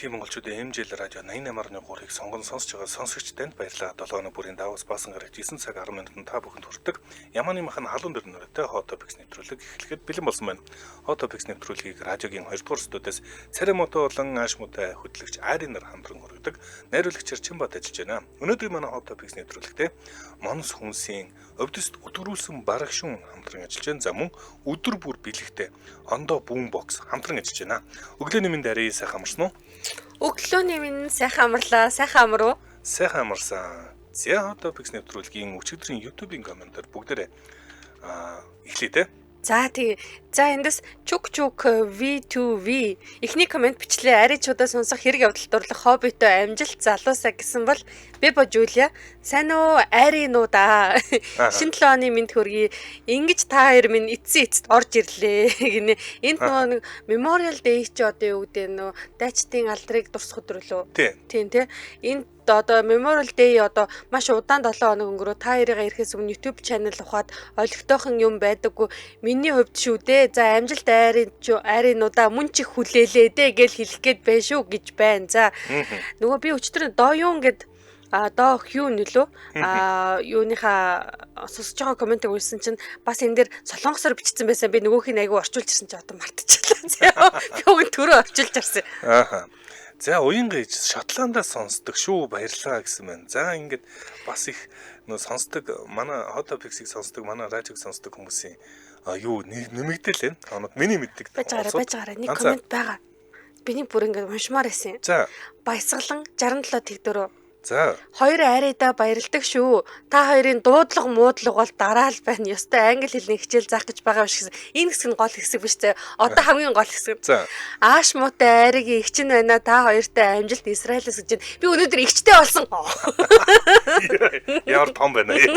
Дэлхийн монголчуудын хэмжээл радио 88.3-ыг сонгон сонсож байгаа сонсогч танд баярлалаа. 7 өнөө бүрийн даваас баасан гарагч 9 цаг 10 минутанд та бүхэнд хүрдэг. Ямааны махан халуун дөрн нөрөтэй Hot Topics нэвтрүүлэг эхлэхэд бэлэн болсон байна. Hot Topics нэвтрүүлгийг радиогийн 2 дугаар студиэс церемонтой болон аашмуутай хөтлөгч Ари нар хамтран хүргэдэг. Найруулагч Чимбат ажиллаж байна. Өнөөдрийн манай Hot Topics нэвтрүүлэгтээ Монс хүнсийн өвдөст өдгөрүүлсэн бараг шүн хамтран ажиллаж байна. За мөн өдөр бүр бэлэгтэй Ондоо Boombox хамтран ажиллаж байна. Өглөөний минь Ари сайхан амарсан уу? Өглөөний минь сайхан амарлаа. Сайхан амар уу? Сайхан амарсан. За Hot Topics нэвтрүүлгийн өчигдрийн YouTube-ийн комментар бүгдээрээ эхлэе те. За эндээс чук V2V эхний комент бичлээ. Аричудаа сонсох хэрэг явдалд дурлах хоббитой амжилт залуусаа гэсэн бол би Жулия сайн уу Аринуудаа шинэ 7 оны мэд хөргий ингэж та хоёр минь эцэст орж ирлээ гинэ. Энд нөгөө Memorial Day чи одоо юу гэдэг нөө дайчдын алдрыг дурсах өдөр лөө. Тийм тий. Энд одоо Memorial Day одоо маш удаан 7 хоног өнгөрөө та хоёрыгаа ирэхээс өмнө YouTube channel ухаад олигтойхон юм байдаггүй. Миний хувьд шүү дээ. За амжилт Аринуудаа мөн чи хүлээлээ дээ гэж хэлэх гээд байна шүү гэж байна. За нөгөө би өчтөр Доюн гэд доо хүү нөлөө юуныхаа сонсож байгаа комментиг үлсэн чинь бас энэ дээр солонгосоор бичсэн байсан. Би нөгөөхийг айгу орчуулж ирсэн чи одоо мартчихлаа. Би уг төрөө орчуулж ирсэн. Ааха. За уян гэж Шотландаас сонсдог шүү баярлаа гэсэн байна. За ингээд бас их нөө сонсдог манай Hot Topics-ийг сонсдог манай радиог сонсдог хүмүүсийн юу нэмэгдэл байна. Миний мэддэг. Байж байгаарай. Нэг коммент байгаа. Биний бүр ингээд уншмаар байсан. За баясгалан 67 тэгдөрөө. За хоёр Арида баярлдаг шүү. Та хоёрын дуудлага муудлага бол дараа л байна. Ёстой англи хэлний хичээл заах гэж байгаа биш гэсэн. Энэ хэсэг нь гол хэсэг биш зэ. Одоо хамгийн гол хэсэг. За Ааш муутай Аригийн эгч нь байна. Та хоёртай амжилт Израилээс гэж байна. Би өнөөдөр эгчтэй болсон. Ямар том байна яа.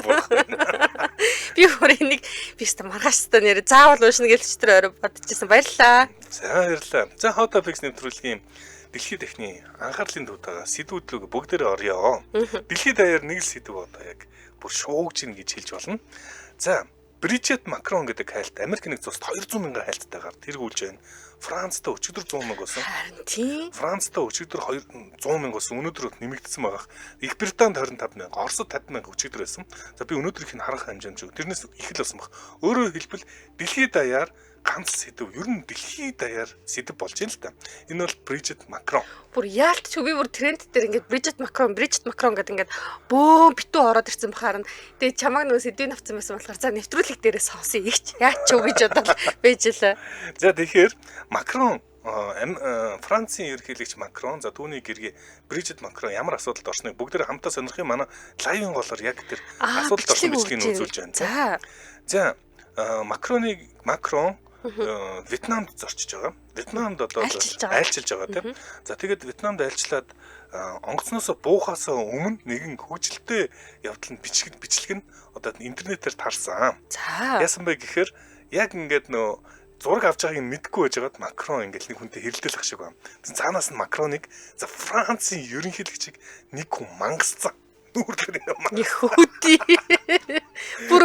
Би бүр энийг бистэ маргааштай нэр заавал уушна гэж өчтөр орой бодчихсон. Баярлалаа. За баярлалаа. За Hot Topics нэвтрүүлгийн дэлхийд эхний анхаарлын дуудаага сэдвүүдлэг бүгдээрээ орё. Дэлхийд даяар нэг л сэдв одоо яг бүр шуугж ийн гэж хэлж болно. За Бриджит Макрон гэдэг хайлт Америк нэгдсэн улсад 200 мянган хайлттайгаар тэргүүлж байна. Францтай өчигдөр 100 мянга болсон. Тийм. Францтай өчигдөр 100 мянга болсон. Өнөөдөр нэмэгдсэн байгаа. Их Британд 25 мянга, Оросд 50 мянга өчигдөр байсан. За би өнөөдрийнх нь харах хэмжээнд шүү. Тэрнээс их л болсон баг. Өөрөөр хэлбэл дэлхийд даяар ганц сэдв ер нь дэлхийд даяар сэдв болж байна л та. Энэ бол Бриджит Макрон. Бүр яалтч би бүр тренд дээр ингээд Бриджит Макрон гэдэг ингээд бөө битүү ороод ирсэн бахаар нь. Тэгээ чамаг нөгөө сэдвийг авсан байсан болохоор за нэвтрүүлэг дээрээ сонсъё ихч. Яач ч гэж бодоод байж лээ. За тэгэхээр Макрон Францын ерөнхийлөгч Макрон за түүний гэргээ Бриджит Макрон ямар асуудалд орсныг бүгдээр хамтаа сонирхын манай лайвын голоор яг тэр асуудалд орсон бичлэгийг үзүүлж байна. За Макрон Вьетнамд зорчиж байгаа. Вьетнамд одоо айлчилж байгаа тийм. За тэгээд Вьетнамд айлчлаад онгоцноос буухаас өмнө нэгэн хөгжилтэй явдал нь бичлэг нь одоо интернетээр таарсан. За яасан бэ гэхээр яг ингээд нөө зураг авч байгааг нь мэдгүй байжгаад Макрон ингээд нэг хүнтэй хэрэлдэл ах шиг байна. Цаанаас нь Макроныг за Францын ерөнхийлөгчийг нэг хүн мангасцсан. Нүргээр юм. Нэхүти. Бүр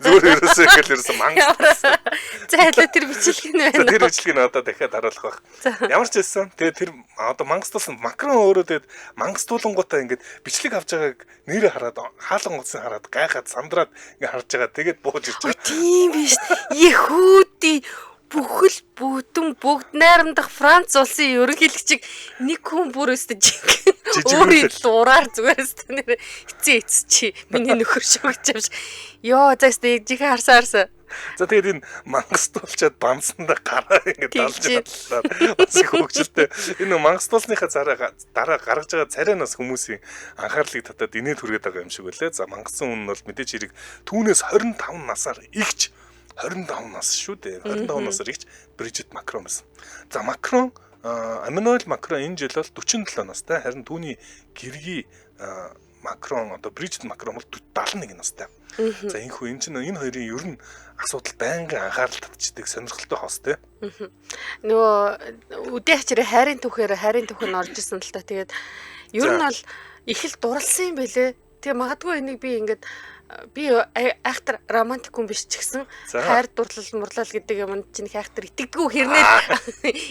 зүгээр ерөөсөө ингээл мангасцсан. За тэр бичлэг нь байна. Тэр бичлэг нь одоо дахиад харуулах байх. Ямар ч байсан. Тэгээ тэр одоо мангастуулсан Макрон өөрөө тэгээд мангастуулангуудаа ингээд бичлэг авч байгааг нэрээ хараад хаалган уцсан хараад гайхаад сандраад ингээд харж байгаа. Тэгээд бууж ирж байгаа. Тийм биш. Нэхүти бүхэл бүтэн бүгд найрамдах Франц улсын ерөнхийлөгчийг нэг хүн бүр өстө өөрийн дураар зүгээрс нэр эцээ чи миний нөхөр шүү гэж явж. Йоо за өстө жигээ харсан. За тэгээд энэ мангастуулчаад бамсандаа гараа ингээд далж батлаа. Бас их хөвгчлээ. Энэ мангастуулсныхаа дараа гаргаж байгаа царайнаас хүмүүсийн анхаарлыг татаад инээд хүргээд байгаа юм шиг байлаа. За мангасан хүн нь бол мэдээж хэрэг түүнээс 25 насаар игч 25 нас шүү дээ. 25 насаар игч Бриджит Макрон байсан. За Макрон Эммануэль Макрон энэ жил бол 47 настай. Харин түүний гэргий Макрон одоо Бриджит Макрон бол 71 настай. За энэ чинь энэ хоёрын ер нь асуудал байнгын анхаарал татчихдаг сонирхолтой хостой. Нөгөө үдээ хачраа хайрын түүхээр нь орж исэн л та. Тэгээд ер нь бол их л дурлсан юм байлээ. Тэгээ магадгүй энийг би ингээд би айхтар романтик хүн биш ч гэсэн хайр дурлал мурлал гэдэг юмд чинь их айхтар итгэдэггүй хэрнээ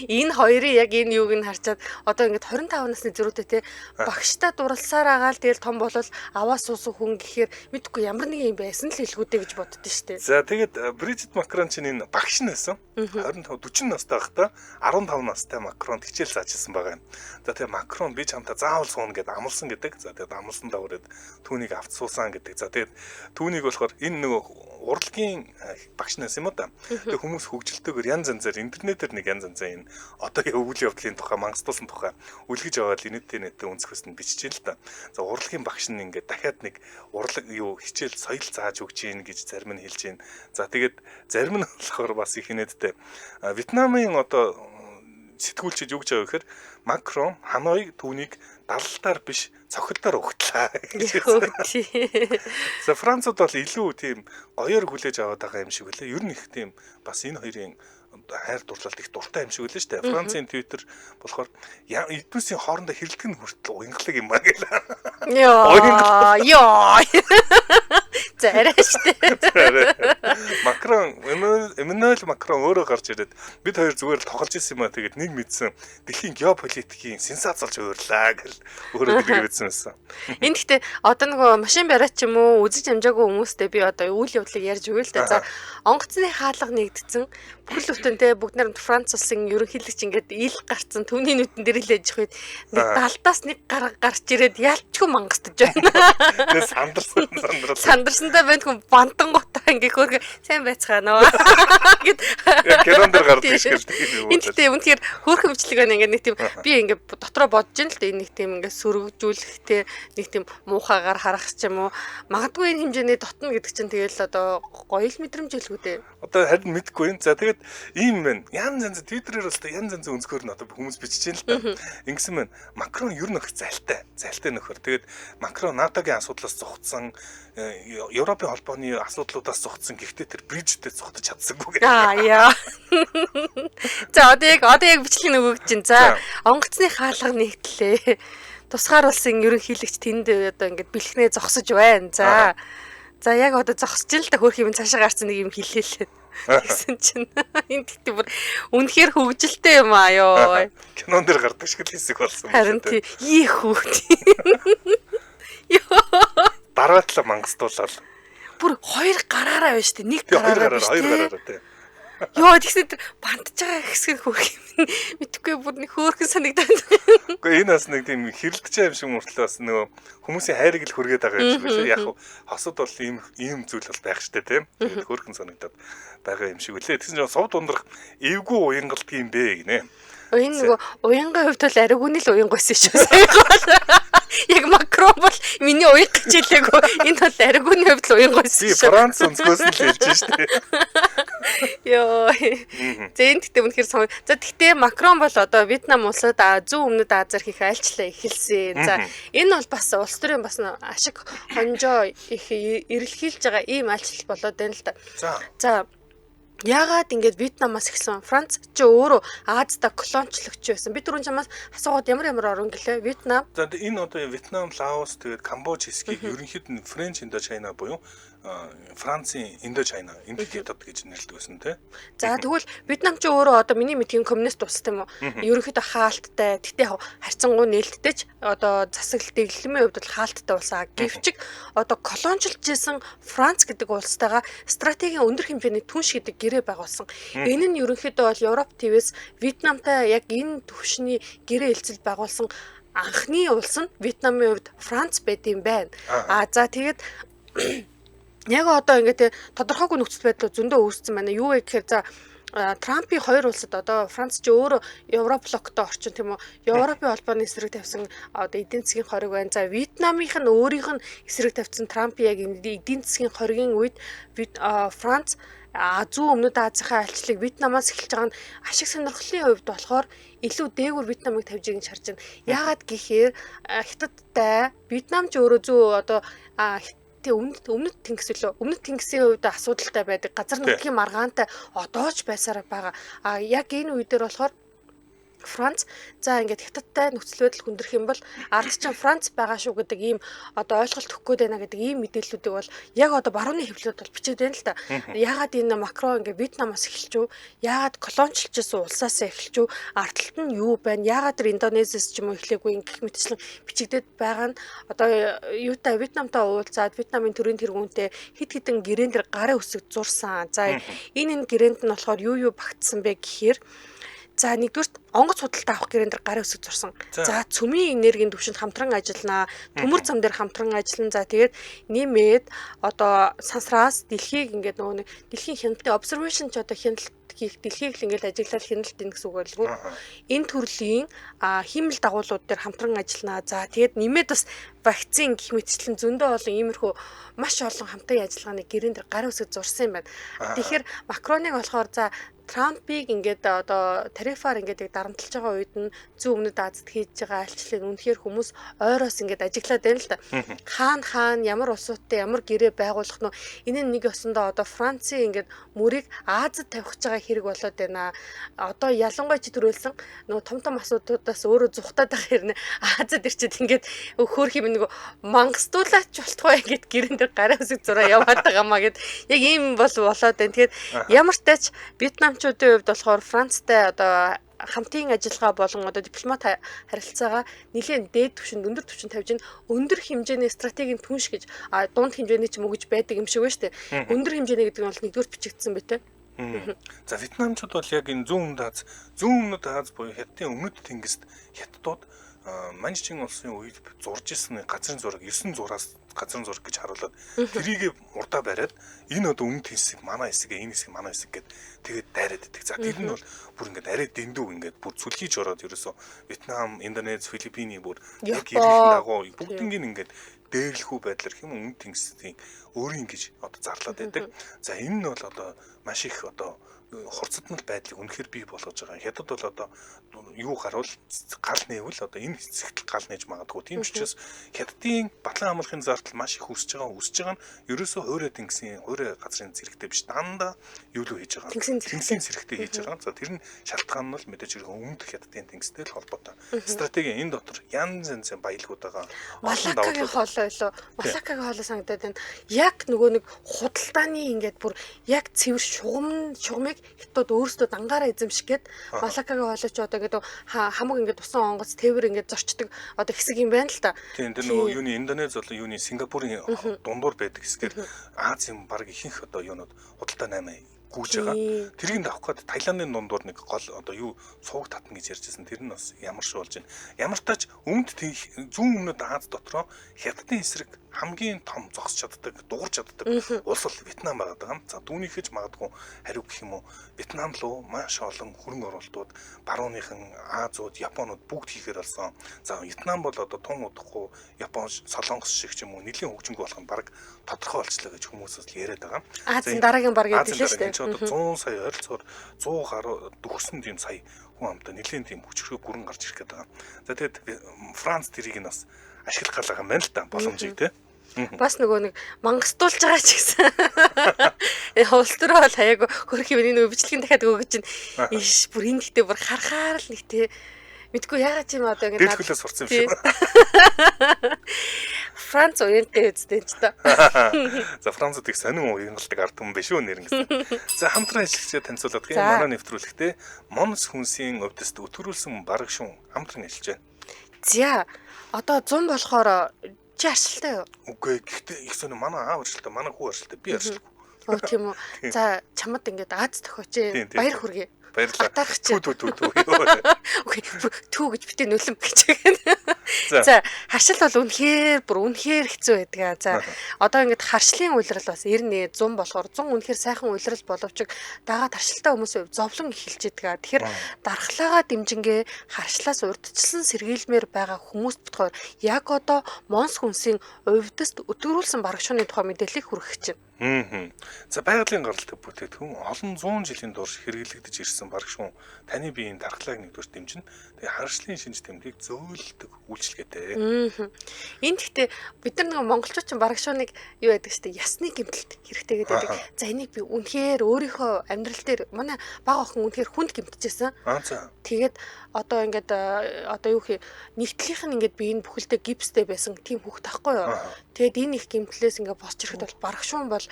энэ хоёрын яг энэ юуг нь харчаад одоо ингээд 25 насны зөрүүтэй те багштай дурлсаар агаал тэгэл том болол аваа суусан хүн гэхээр мэдгүй ямар нэг юм байсан л хэлгүүдэй гэж боддоо штэ. За тэгээд Брижит Макрон чинь энэ багш нэсэн 25 40 настай байхдаа 15 настай Макрон хичээл заажсан байгаа юм. За тэгээд Макрон би чамтай заавал сууна гэдээ амлсан гэдэг. За тэгээд амлсандаа үрээд түүнийг авч суусан гэдэг. За тэгээд түүнийг болохоор энэ нөгөө урлагийн багш нас юм уу та. Тэгээд хүмүүс хөгжилтэйгээр янз янзаар интернетээр нэг янз янзаа энэ одоогийн үйл явдлын тухай мангастуулсан тухай үлгэж аваад инэт өнцгөөс нь бичиж л та. За урлагийн багш нь ингээд дахиад нэг урлаг юу хичээл соёл зааж өгч гин гэж зарим нь хэлж гин. За тэгээд зарим нь болохоор бас их инээдтэй. Вьетнамын одоо сэтгүүлчид юу гэж байгаа гэхээр Макрон Ханоиг түүнийг даллалтаар биш цохилтоор өгтлээ гэж хэлсэн. За Францад бол илүү тийм гоёор хүлээж аваад байгаа юм шиг үлээ. Ер нь их тийм бас энэ хоёрын хайр дурлалт их дуртай юм шиг үлээ шүү дээ. Францын Twitter болохоор эднүсийн хоорондоо хэрэлдэх нь хүртэл уянгалаг юм аа гэлээ. Яа. Зарай штэ. Макрон Эммануэль Макрон өөрөө гарч ирээд бид хоёр зүгээр л тоглож исэн юм аа тэгээд нэг мэдсэн дэлхийн геополитикийн сенсац болж өөрлөө гэл өөрөө тэрийг мэдсэн байсан. Энд гэхдээ одоо нөгөө машин бариач юм уу үзэж амжаагүй хүмүүстэй би одоо үйл явдлыг ярьж өгье л да. За онгоцны хаалга нэгдсэн бүхэл бүтэнтэй бүгд нар Франц улсын ерөнхийлөгч ингээд ил гарцсан түүний нүдэн дээр л ээж их үед нэг далдаас нэг гарч ирээд ялчгүй мангастаж байна. Тэгээд сандарсандаа байна хүн бантангуудаа ингээ хөөргө сайн байцгаана гэд гэрэн дээр гардаг шиг л тийм юм. Энд гэдэг үнэхээр хөөрхөн хөвчлэг байна ингээ нэг тийм би ингээ дотроо бодож ин л дээ нэг тийм ингээ сөргөжүүлэхтэй нэг тийм муухагаар харах ч юм уу магадгүй энэ хэмжээний дотно гэдэг чинь тэгэл одоо гоё л мэдрэмж хэлгүү дээ. Одоо харин мэдгүй юм. За тэгээд ийм байна. Янз Твиттерээр бас янз өнцгөр нь одоо хүмүүс бичиж байна л та. Ингэсэн байна. Макрон ер нь их залтай нөхөр. Тэгээд Макрон НАТО-гийн асуудлаас зугтсан, Европын холбооны асуудлуудаас зугтсан. Гэхдээ тэр Брижиттэй зугтаж чадсангүй гэх. Яа. За одоо яг бичлэг нөгөөж чинь. За онгоцны хаалга нэгтлээ. Тусгаар улсын ерөнхийлөгч тэнд одоо ингээд бэлхнээ зогсож байна. За яг одоо зогсож л та хөөх юм цаашаа гарсан нэг юм хэлээ л. Тэгсэн чинь энэ тийм бүр үнэхээр хөвгөлтэй юм аа ёо. Кинон дээр гардаг шиг л хэсэг болсон. Харин тийм хүүхд. Дараатлаа мангастуулаад. Бүр хоёр гараараа байна шүү дээ. Нэг гараараа тий. Йоо тэгсэн бантж байгаа хэсэг хөөх юм. Мэдхгүй бүр нэг хөөрхөн санагдаад. Гэхдээ энэ бас нэг тийм хэрэлдэж байгаа юм шиг мөртлөө бас нөгөө хүмүүсийн хайрыг л хүргээд байгаа юм шиг үлээ. Яг хосод бол ийм зүйл бол байх штэ тийм. Тэгээд хөөрхөн санагдаад байгаа юм шиг үлээ. Тэгсэн чинь сов дундрах эвгүй уянгалдаг юм бэ гинэ. Энэ нөгөө уянгийн хувьд бол аригүний л уянгойсэн шүү. Яг Макрон бол миний уянг гэж хэлээгүй. Энэ бол аригүний хувьд л уянгойсэн шүү. Франц өнцгөөс нь л хэлж штэ. Йоо. Зэн тэгтээ үнэхээр сон. За тэгтээ Макрон бол одоо Вьетнам улсад зүүн өмнөд Азаар хийх айлчлалаа эхэлсэн. За энэ бол бас улс төрийн бас ашиг хонжоо их эрэлхийлж байгаа ийм айлчлал болоод байна л да. За яагаад ингэж Вьетнамаас эхэлсэн? Франц ч өөрөө Азида колоничлогч байсан. Би түрүүн чамаас асуугаад ямар орн гэлээ? Вьетнам. За энэ одоо Вьетнам, Лаос тэгээд Камбож хэсгийг ерөнхийд нь Френч Индочайна буюу Францын Индочайна энд хятад гэж нэрлэдэг байсан тий. За тэгвэл Вьетнам ч өөрөө одоо миний мэдхийн коммунист улс тийм үү? Ерөнхийдөө хаалттай. Тэгтээ харьцангуй нээлттэй ч одоо засаг дэглэмийн хувьд бол хаалттай улсаа. Гэвч одоо колоничлж исэн Франц гэдэг улстайгаа стратегийн өндөр хэмжээний түнш гэдэг гэрээ байгуулсан. Энэ нь ерөнхийдөө бол Европ ТВ-с Вьетнамтай яг энэ төвшний гэрээ хэлцэл байгуулсан анхны улс нь Вьетнамын хувьд Франц байд юм байна. За тэгээд яг одоо ингээд тодорхойгүй нөхцөл байдал зөндөө үүссэн байна. Юу вэ гэхээр за Трампын хоёр улсад одоо Франц ч өөрөө Европлогтой орчин тийм үү? Европын холбооны эсрэг тавьсан одоо эдийн засгийн хориг байна. За Вьетнамынх нь өөрийнх нь эсрэг тавьсан Трампын яг эдийн засгийн хоригийн үед Франц зүүн өмнөд Азийн айлчлалыг Вьетнамаас эхэлж байгаа нь ашиг сонирхлын хувьд болохоор илүү дээгүүр Вьетнамыг тавьж байгааг харж байна. Яагаад гэхээр Хятадтай Вьетнам ч өөрөө зүү одоо өмнөд тэнгисийн хувьд асуудалтай байдаг. Газар нутгийн маргаантай одоо ч байсаар байгаа. Яг энэ үе дээр болохоор Франц за ингээд хятадтай нөхцөл байдал хүндрэх юм бол ард чинь Франц байгаа шүү гэдэг ийм одоо ойлголт өгөх гээд байна гэдэг ийм мэдээллүүдийг бол яг одоо барууны хэвлэлүүд бол бичиж байна л да. Яагаад энэ Макрон ингээд Вьетнамаас эхэлж үү? Яагаад колоничлжсэн улсаас эхэлж үү? Ард талд нь юу байна? Яагаад тэр Индонезиас ч юм уу эхлээгүй гэх мэтчлэн бичигдээд байгаа нь одоо юутай Вьетнамтай уулзаад Вьетнамын төрийн тэргүүнтэй хид хідэн гэрээн дээр гарын үсэг зурсан. За энэ гэрээнд нь болохоор юу багтсан бэ гэхээр за нэгдүгürt онгоц худалдаа авах гэрэн дээр гарын үсэг зурсан. За цөмийн энергийн түвшинд хамтран ажиллана. Төмөр зам дээр хамтран ажиллана. За тэгээд нэмээд одоо сансраас дэлхийг ингээд нөгөө дэлхийн хяналтын observation ч одоо хяналт хийх дэлхийг л ингээд ажиглал хяналт энэ гэсэн үг байлгүй. Энэ төрлийн хиймэл дагуулууд дээр хамтран ажиллана. За тэгээд нэмээд бас вакцин гэх мэтчлэн зөндөө олон иймэрхүү маш олон хамтын ажиллагааны гэрэн дээр гарын үсэг зурсан юм байна. Тэгэхээр Макроныг болохоор за Трампыг ингээд одоо тарифаар ингээд дарамтлаж байгаа үед нь зүүн өмнөд Азид хийж байгаа айлчлалыг үнэхээр хүмүүс ойроос ингээд ажиглаад байна л да. Хаана ямар улсуудтай ямар гэрээ байгуулах нь энэ нэг ёсондоо одоо Францын ингээд мөрийг Азид тавих гэж байгаа хэрэг болоод байна. Одоо ялангуяа чи төрүүлсэн нөгөө том асуудлуудаас өөрөө зүхтаад байгаа хэрнээ Азид ирчээд ингээд хөөх юм нэг мангастуулаач болтгоо ингээд гэрэн дээр гарын үсэг зураа яваад байгаа маа гэд яг ийм болоод байна. Тэгэхээр ямар ч тач Вьетнамчуудын хувьд болохоор Францтай одоо хамтын ажиллагаа болон одоо дипломат харилцаагаа нэлээд дээд түвшинд өндөр түвшинд тавьж өндөр хэмжээний стратегийн түнш гэж дунд хэмжээний ч мөгөж байдаг юм шиг байна шүү дээ. Өндөр хэмжээний гэдэг нь бол нэгдүгээр бичигдсэн байтэ. За Вьетнамчууд бол яг энэ зүүн өмнөд Аз буюу Хятадын өмнөд тэнгист хятадууд Маньчжин улсын үед зурж исэн газрын зураг 9 зураас газрын зураг гэж харуулад тэрийг урдаа бариад энэ одоо өмнөд хэсэг манай хэсэг энэ хэсэг манай хэсэг гэд тэгээд дайраад идэг. За тэр нь бол бүр ингээд арай дэндүү ингээд бүр зүлхийж ороод ерөөсөө Вьетнам, Индонез, Филиппиний бүр яг ирэх дагуу бүгднийг ингээд дээрлэхүү байдлаар хэм өмнөд тэнгисийн өөрийн гэж одоо зарлаад байдаг. За энэ нь бол одоо маш их одоо хурцдмал байдлыг үнэхээр бий болгож байгаа. Хятад бол одоо юу гарвал гал нээвэл одоо энэ хэсэгт гал нээж магадгүй. Тийм ч учраас Хятадын Батлан амлахын зардал маш их өсөж байгаа нь ерөөсөө хуурай тэнгисийн хуурай газрын зэрэгтэй биш дандаа юу л хийж байгаа. Тэнгисийн зэрэгтэй хийж байгаа. За тэр нь шалтгаан нь бол мэдээж хэрэг өмнөд Хятадын тэнгистэй л холбоотой. Стратеги энэ дотор янз янзын баялагууд байгаа. Малакагийн хоолой илүү. Малакагийн хоолой санагдаад байна. Яг нөгөө нэг худалдааны ингээд бүр яг цэвэр шугамыг хятад өөрсдөө дангаараа эзэмших гээд Малакагийн хоолой ч одоо ингээд хамаг ингээд усан онгоц тээвэр ингээд зорчдөг одоо хэсэг юм байна л та. Тийм тэр нөгөө юуны Индонез болон юуны Сингапурын дундуур байдаг хэсгээр Азийн баг ихэнх одоо юунууд худалдаа 8 гүйж байгаа. Тэрийг давах гээд Таиландын дундуур нэг гол одоо юу сууг татна гэж ярьжсэн. Тэр нь бас ямар ш болж байна. Ямар тач зүүн өмнөд Аз дотроо Хятадын эсрэг хамгийн том зогсож чаддаг, дуурч чаддаг улс бол Вьетнам байгаа. За түүнийхэж магадгүй хариу гэх юм уу Вьетнам руу маш олон хөрөнгө оруулалтууд барууныхан Азууд, Японууд бүгд хийхээр болсон. За Вьетнам бол одоо тун удахгүй Япон, Солонгос шиг ч юм уу нэлийн хөгжинг болох нь баг тодорхой болчлаа гэж хүмүүс л яриад байгаа. Азийн дараагийн баг гэдэг л шүү дээ. Одоо 100 сая ойролцоогоор 100 гаруй төгссөн тийм сая хүн амтаа нэлийн тийм хүчрхэг гүрэн гарч ирэх гээд байгаа. За тэгэд Франц тэрийг нь бас ашиглах гал байгаа юм байна л да боломжийг тий. Бас нөгөө нэг мангастуулж байгаа ч гэсэн. Улс төрөө бол хаяг хөрөх юм энэ өвчлөгийн дахиад өгөж чинь иш бүр энэ гэхдээ бүр харахаар л нэг тий. Мэдгүй яагаад ч юм одоо ингэ дэвхлээс сурсан юм шиг. Франц уянтай үстэй ч та. За Францад их сонин уянгалдаг ард түмэн биш үү нэр гэсэн. За хамтран ажиллагчаа танилцуулдаг юм манай нэвтрүүлэгтээ Монс хүнсийн өвдөст өтгөрүүлсэн бараг шун хамтран ажиллаж байна. За одоо 100 болохоор чи аршилтай юу? Үгүй гэхдээ их сонин манай аав аршилтай, манай хүү аршилтай, би аршилгүй. Оо тийм үү. За чамд ингээд Аз тохиоч баяр хүргэе. Баярлалаа. Түү. Окей. Түү гэж битээ нөлөн гэж байна. За, харшил бол үнэхээр хэцүү байдаг. За, одоо ингээд харшлын уйлрал бас 90 100 болохоор 100 үнэхээр сайхан уйлрал боловч дагаад харшилтай хүмүүсийн зовлон эхэлж байдаг. Тэгэхээр дархлаагаа дэмжингээ харшлаас урдчлан сэргийлмээр байгаа хүмүүст бодохоор яг одоо Монс хүнсийн увдст өтгөрүүлсэн барагшууны тухай мэдээллийг хүргэх чинь. За байгалийн гаралтай бүтээгдэхүүн олон зуун жилийн турш хэрэглэгдэж ирсэн баг шүүн таны биеийн дархлааг нэгдүгээр дэмжинэ. Тэгээ харшлын шинж тэмдгийг зөөлдөг үйлчилгээтэй. Энд гэхдээ бид нар нэг монголчууд ч баг шууныг юу яадаг штэ ясны гэмтэлт хэрэгтэй гэдэг. За энийг би үнэхээр өөрийнхөө амьдрал дээр манай баг охин үнэхээр хүнд гэмтчихсэн. За. Тэгээд одоо ингээд одоо юу хий нэгтлийнх нь ингээд биеийн бүхэлдээ гипстэй байсан тийм хүүхд тахгүй юу. Тэгээд энэ их гэмтлээс ингээд босч ирэхэд бол баг шуун бол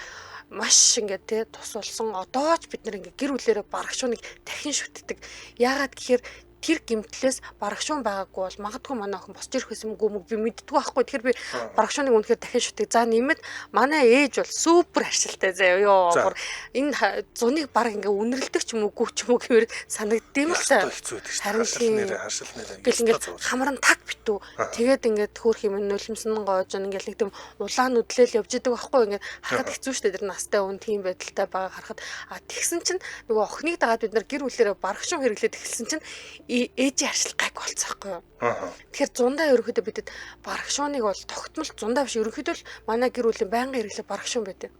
маш ингээд тий тус болсон. Одоо ч бид нар ингээд гэр бүлээрээ бараг шууныг дахин шүтдэг. Яагаад гэхээр тэр гэмтлээс бараг шуун байгаагүй бол магадгүй манай охин босч ирэх байсан мөг би мэддэггүй байхгүй. Тэгэхээр би бараг шууныг үнэхээр дахин шүтдэг. За нэмээд манай ээж бол супер ашилтай заяа. Ёо энэ зуныг бараг ингээд үнэрлдэг ч юм уу гүч юм уу гэхээр санагддığım л та. Харин харшил нэрээ гэл ингээд хамар нь таг битүү. Тэгээд ингээд хөөх юм нулимсан гоож ингээд нэг тийм улаан нүдлэл явж идэг байхгүй. Ингээд харахад хэцүү шттэ тэр настай хүн тийм байдалтай байгаа харахад тэгсэн чинь нөгөө охиныг дагаад бид нар гэр бүлээрээ барах шуун хэрэглээд эхэлсэн чинь ээжийн харшил гайг болцоохгүй. Тэгэхээр зундаа ерөөхдөө бидэд барах шууныг бол тогтмол зундаа биш ерөөхдөө л манай гэр бүлийн байнгын хэрэглээ барах шуун байдаг.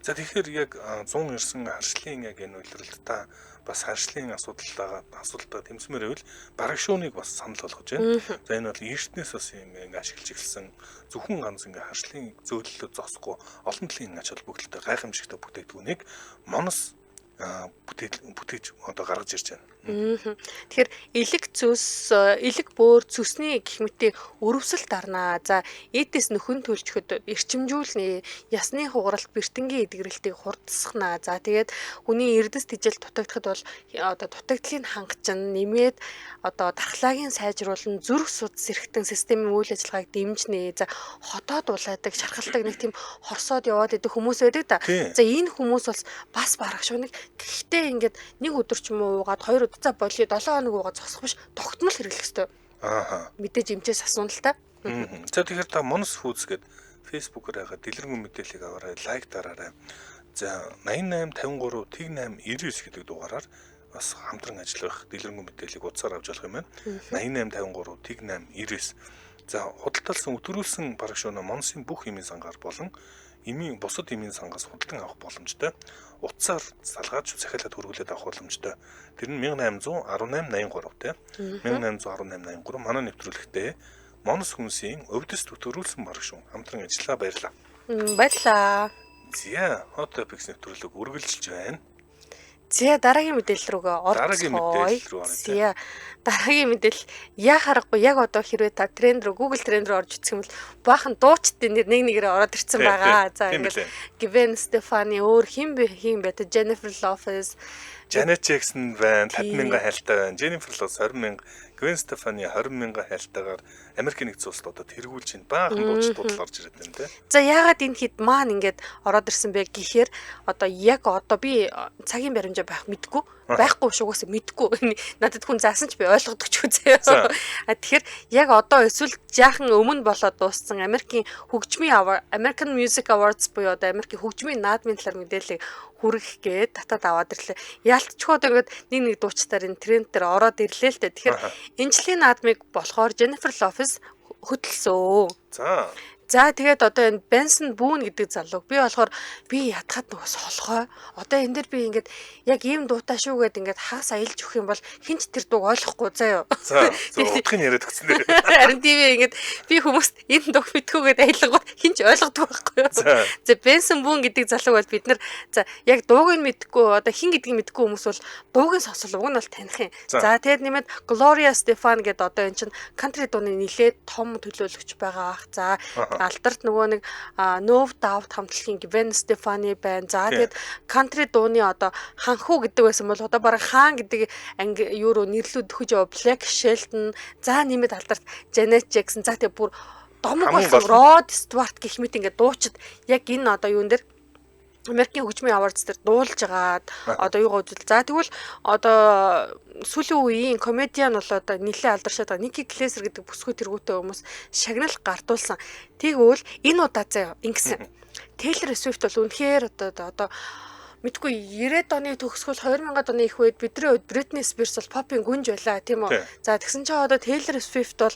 За тэгэхээр яг 100 ирсэн харшлын яг энэ үйлрэлт та бас харшлын асуудалтай тэмцмээр байвал бараг шууныг бас санал болгож байна. За энэ бол эртнээс бас ингэ ашиглаж эхэлсэн зөвхөн ганц ингэ харшлын зөөлөлөд зогсохгүй олон талын ач холбогдолтой гайхамшигтай бүтээгдэхүүнийг монос бүтээж одоо гаргаж ирж байна. Тэгэхээр элэг бөөр цүсний гэх мэт өрөвсөл дарнаа. За эдээс нөхөн төлчөхөд эрчимжүүлнэ. Ясны хугаралт бэртэнгийн эдгэрэлтийг хурдсахнаа. За тэгээд хүний эрдэс тижэл дутагдахад бол одоо дутагдлыг хангачна, нэмээд одоо дархлаагийн сайжруулан зүрх судас эрхтэн системийн үйл ажиллагааг дэмжнэ. За хотоод улаадаг, шархалдаг нэг тийм хорсоод яваад идэх хүмүүс байдаг да. За энэ хүмүүс бас барах шуныг гэхдээ ингээд нэг өдөр ч юм уу уугаад 2 удаа болио 7 хоног уугаад зогсох биш тогтмол хэрэглэх ёстой. Мэдээж эмчээс асуун л та. За тэгэхээр та Monos Foods гэдэг Facebook-оор хагаад дэлгэрэнгүй мэдээллийг аваарай, лайк дараарай. За 88 53 Тэг8 99 гэдэг дугаараар бас хамтран ажиллах дэлгэрэнгүй мэдээллийг утсаар авч болох юм байна. 88 53 Тэг8 99. За худалдаалсан өдрүүлсэн бараг шөнө Monos-ийн бүх эмийн сангаар болон бусад эмийн сангаас худалдан авах боломжтой. Утсаар салгааж захиалаад хөргүүлээд авах боломжтой. Тэр нь 181883 те. 181883 манай нэвтрүүлэгтээ Monos хүмүүсийн өвдөс төтөрүүлсэн бараг шүүн хамтран ажиллаа баярлаа. Баярлаа. Зя hot topics нэвтрүүлэг үргэлжилж байна. Зя дараагийн мэдээлэл рүүгээ орцгоё. Зя дараагийн мэдээлэл яа харахгүй яг одоо хэрвээ та тренд рүү Google тренд рүү орж үзэх юм бол баахан дуучдын нэр нэг нэгээр ороод ирсэн байгаа. За ингээд Gwen Stefani өөр хин бэ Jennifer Lopez, Janet Jackson байна, 50,000 хайлттай байна. Jennifer Lopez 20,000, Gwen Stefani 20,000 хайлтайгаар Америкийн нэгдсэн улсад одоо тэргүүлж чинь баахан дуучдууд орж ирээд байна те. За яагаад энэ хэд маань ингээд ороод ирсэн бэ гэхээр одоо яг одоо би цагийн баримжаа байх мэдгүй байхгүй шугаас мэдгүй. Надад хүн заасан ч би ойлгодог ч үзээ. Тэгэхээр яг одоо эсвэл жаахан өмнө болоод дууссан Америкийн American Music Awards буюу одоо Америкийн хөгжмийн наадмын талаар мэдээлэл хүргэх гээд татаад аваад ирлээ. Яалтчгүй одоо ингээд нэг дуучдаар энэ тренд дээр ороод ирлээ л дээ. Тэгэхээр энэ жилийн наадмыг болохоор Jennifer Lopez хөдөлсөн. За тэгээд одоо энэ Benson Boone гэдэг залуу би болохоор би ятгаад нөгөө солгоо. Одоо энэ дээр би ингээд яг ийм дуутай шүү гэд ингээд хагас аялж өгөх юм бол хинч тэр дууг ойлгохгүй заяа. За утгыг яриад өгсөн дээр. Харин тийм ингээд би хүмүүст энэ дууг мэдхгүйгээд аялгууд хинч ойлгодог байхгүй юу. За Benson Boone гэдэг залуу бол бид нар за яг дууг нь мэдхгүй одоо хин гэдгийг мэдхгүй хүмүүс бол дуугийн сонсол уг нь бол таних юм. За тэгээд нэмээд Gloria Stefan гэдэг одоо энэ чинь country дууны нэлээд том төлөөлөгч байгаа ах. За алдарт нөгөө нэг No Doubt хамтлагийн Gwen Stefani байна. За тэгээд country дууны одоо ханхуу гэдэг байсан бол одоо бараг хаан гэдэг анги юу руу нэрлүүд өгч яваа Black Shelton. За нэмээд алдарт Janet Jackson. За тэгээд бүр домог болсон Rod Stewart гэх мэт ингээд дуучид яг энэ одоо юун дээр Америкийн хөгжмийн аварц дээр дуулж агаад одоо юугаа үзвэл за тэгвэл одоо сүүлийн үеийн комедиан бол одоо нэлээд алдаршаад байгаа Nikki Glaser гэдэг бүсгүй тэргүүтэй хүмүүс шагнал гартуулсан. Тэгвэл энэ удаа заяа ингэсэн. Taylor Swift бол үнэхээр одоо мэдгүй 90-ад оны төгсгөл 2000-ад оны их үед бидний үед Britney Spears бол попын гүнж байлаа тийм үү. За тэгсэн чинь одоо Taylor Swift бол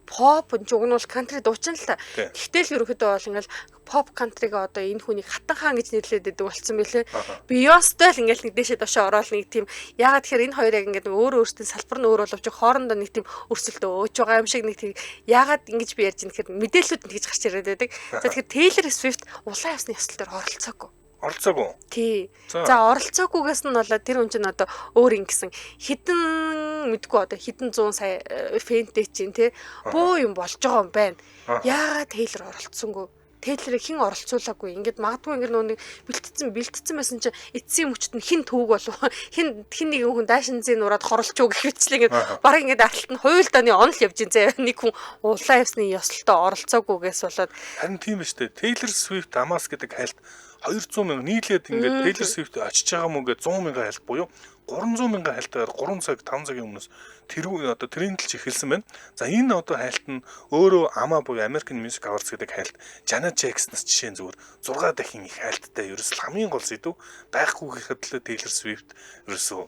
pop нь уг нь бол country дуучин л та. Тий. Гэхдээ л ерөөхдөө бол ингээл pop country-га одоо энэ хүнийг хатан хаан гэж нэрлэдэг байдаг болсон байлээ. Beyoncé л ингээл нэг дэшээ дошоо ороод нэг тийм ягаад тэгэхээр энэ хоёр яг ингээд өөр өөртөө салбар нь өөр боловч хоорондоо нэг тийм өрсөлдөө өөж байгаа юм шиг нэг тийм ягаад ингэж би ярьж байгаа гэхээр мэдээллүүд нь тэгж гарч ирээд байдаг. За тэгэхээр Taylor Swift улаан ясны ёслол дээр оролцоогүй. Оролцоогүй. Тий. За оролцоогүйгээс нь болоо тэр хүн чинь одоо өөр ингэсэн хідэн мэдгүй одоо хідэн 100 сая фэнтэй чинь тий бөө юм болж байгаа юм байна. Яагаад Taylor оролцсонгүй? Taylor-ыг хэн оролцуулаагүй? Ингээд магадгүй ингээд нүг бэлтцсэн байсан чинь эцсийн мөчт нь хин төвөг болов. Хин нэгэн хүн даашинзын нураад хорлчуу гэх мэтлээ ингээд баг ингээд арталт нь хуйлдааны онол явж ин зэ нэг хүн улаан ясны ёслолтоо оролцоогүйгээс болоод Харин тийм ба штэ. Taylor Swift Amas гэдэг хайлт 200 мянга нийлээд ингээд Taylor Swift очиж байгаа мөн ингээд 100 мянга хайлт буюу 300 мянга хайлтаар 3 цаг 5 цагийн өмнөөс тэрүү одоо трендэлж эхэлсэн байна. За энэ одоо хайлт нь өөрөө AMA буюу American Music Awards гэдэг хайлт Janet Jackson-аас жишээ нь зүгээр 6 дахин их хайлттай ерөөс хамгийн гол сэдв байхгүй гэхэд л Taylor Swift ерөөсөө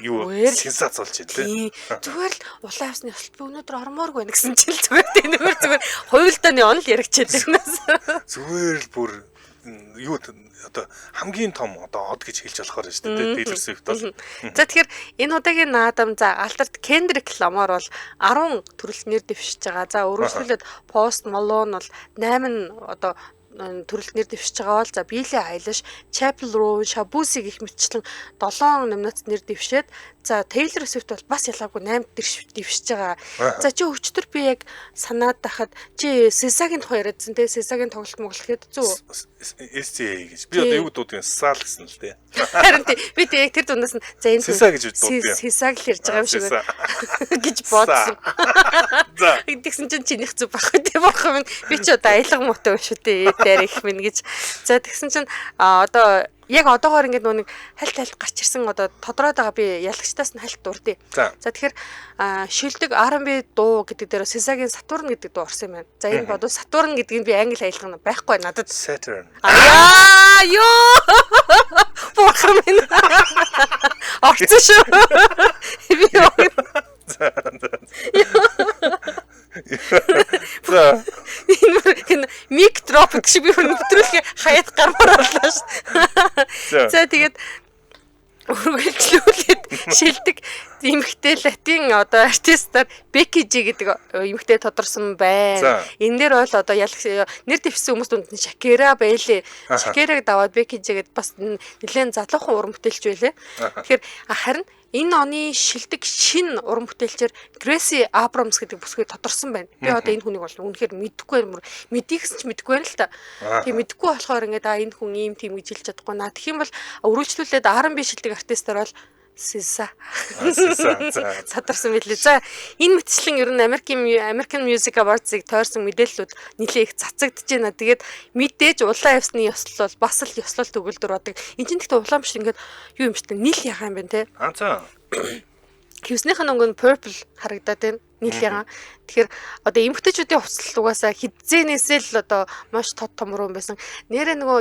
юу сенсац болж байна тий. Зүгээр л улаан ясны ёслол би өнөөдөр ормоорг байна гэсэн чинь л зүгээр зүгээр хуйлдааны онол яригчээд байна. Зүгээр л бүр юу одоо хамгийн том одоо од гэж хэлж болохоор байна шүү дээ Taylor Swift бол. За тэгэхээр энэ удаагийн наадам за алтарт Kendrick Lamar бол 10 төрөлт нэр дэвшиж байгаа. За өргөжлүүлээд Post Malone бол 8 одоо төрөлт нэр дэвшиж байгаа бол за Billie Eilish, Chappell Roan, Shabuzi гэх мэтчлэн 7 номинацид нэр дэвшээд за Taylor Swift бол бас ялгаагүй 8 дэвшиж байгаа. За чи өчтөр би яг санаад байхад чи SZA-гийн тухай яриадсан те SZA-гийн тоглолт моглох хэд зү SZA гэж би одоо юу дуудгийг SZA л гэсэн л те. Харин би тэг тэр дундаас нь за энэ SZA гэж дууддаг. SZA л ярьж байгаа юм шиг гэж бодсон. За тэгсэн чинь чинийх зүг байхгүй те бохом би ч одоо аялга муутай шүү дээ дээр их минь гэж. За тэгсэн чинь одоо яг одоогоор ингээд нэг хальт гарч ирсэн одоо тодорхойд байгаа би ялагчтаас нь хальт дурдъя. За тэгэхээр шилдэг R&B дуу гэдэг дээр SZA-гийн Saturn гэдэг дуу орсон юм байна. За энэ бодвол Saturn гэдгийг би англи аялга байхгүй надад. Saturn. Ёо. Бохом минь. Орсон шүү. Би За энэ мик дроп гэж би өнөтрүүлээ хаяад гармаар орлоо шүү. За тэгээд үргэлжлүүлээд шилдэг эмэгтэй латин одоо артистаар Becky G гэдэг эмэгтэй тодорсон байна. Энэ дээр бол одоо нэр дэвшсэн хүмүүс дунд нь Shakira байлээ. Shakira-г даваад Becky G гэдээ бас нэлээд залуухан уран бүтээлч байлээ. Тэгэхээр харин энэ оны шилдэг шин уран бүтээлчээр Gracie Abrams гэдэг бүсгүй тодорсон байна. Би одоо энэ хүнийг бол үнэхээр мэдэхгүй юм. Мэдийгс ч мэдэхгүй байна л та. Тэгээ мэдэхгүй болохоор ингээд энэ хүн ийм тийм гэж хэлж чадахгүй наа. Тэгэх юм бол өргөжлүүлээд R&B шилдэг артистаар бол SZA тодорсон байлээ. За энэ мэтчлэн ер нь American Music Awards-ыг тойрсон мэдээллүүд нэлээд их цацагдж байна. Тэгээд мэдээж улаан явсны ёслол бол бас л ёслол төгөлдөр бодог. Энд чинь гэхдээ улаан биш ингээд юу юм бэ? Нийл ягаан юм байна те. За. Хевснийхэн өнгө нь purple харагдаад байна. Нийл ягаан. Тэгэхээр одоо эмгтээчүүдийн хувцлал угаасаа хидзэнээсээ л одоо маш тод томрон байсан. Нэрээ нөгөө